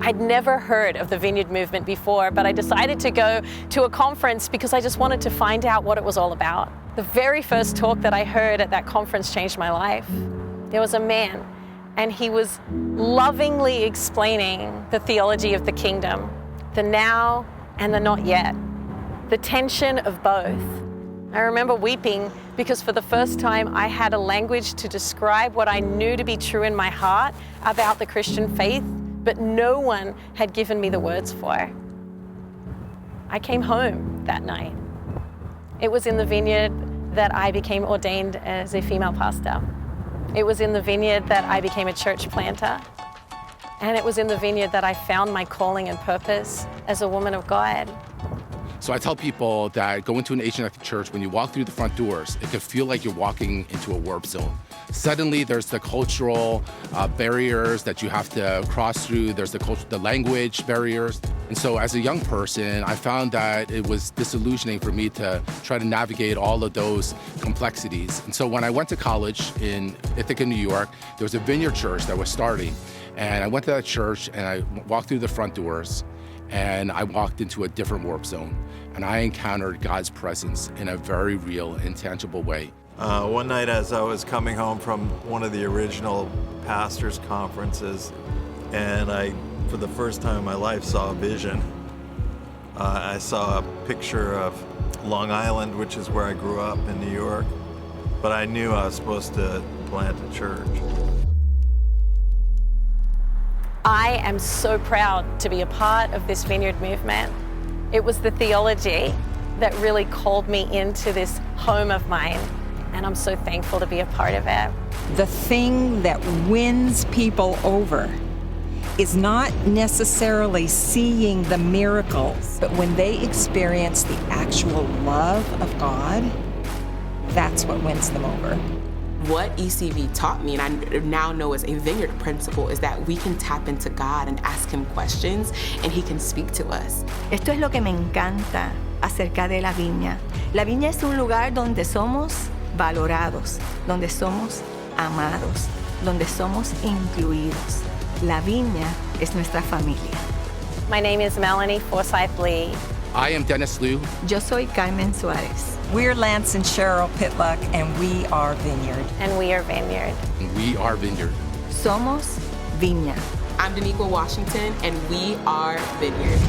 I'd never heard of the Vineyard movement before, but I decided to go to a conference because I just wanted to find out what it was all about. The very first talk that I heard at that conference changed my life. There was a man, and he was lovingly explaining the theology of the kingdom, the now and the not yet, the tension of both. I remember weeping because for the first time I had a language to describe what I knew to be true in my heart about the Christian faith, but no one had given me the words for. I came home that night. It was in the Vineyard that I became ordained as a female pastor. It was in the Vineyard that I became a church planter. And it was in the Vineyard that I found my calling and purpose as a woman of God. So I tell people that go into an Asian Catholic church, when you walk through the front doors, it can feel like you're walking into a warp zone. Suddenly, there's the cultural barriers that you have to cross through. There's the language barriers. And so as a young person, I found that it was disillusioning for me to try to navigate all of those complexities. And so when I went to college in Ithaca, New York, there was a Vineyard church that was starting. And I went to that church and I walked through the front doors and I walked into a different warp zone. And I encountered God's presence in a very real and tangible way. One night as I was coming home from one of the original pastors' conferences, and I, for the first time in my life, saw a vision. I saw a picture of Long Island, which is where I grew up in New York, but I knew I was supposed to plant a church. I am so proud to be a part of this Vineyard movement. It was the theology that really called me into this home of mine, and I'm so thankful to be a part of it. The thing that wins people over is not necessarily seeing the miracles, but when they experience the actual love of God, that's what wins them over. What ECV taught me, and I now know as a Vineyard principle, is that we can tap into God and ask Him questions, and He can speak to us. Esto es lo que me encanta acerca de la viña. La viña es un lugar donde somos valorados, donde somos amados, donde somos incluidos. La viña es nuestra familia. My name is Melanie Forsyth Lee. I am Dennis Liu. Yo soy Carmen Suárez. We're Lance and Cheryl Pitluck, and we are Vineyard. And we are Vineyard. And we are Vineyard. Somos viña. I'm Daniqua Washington, and we are Vineyard.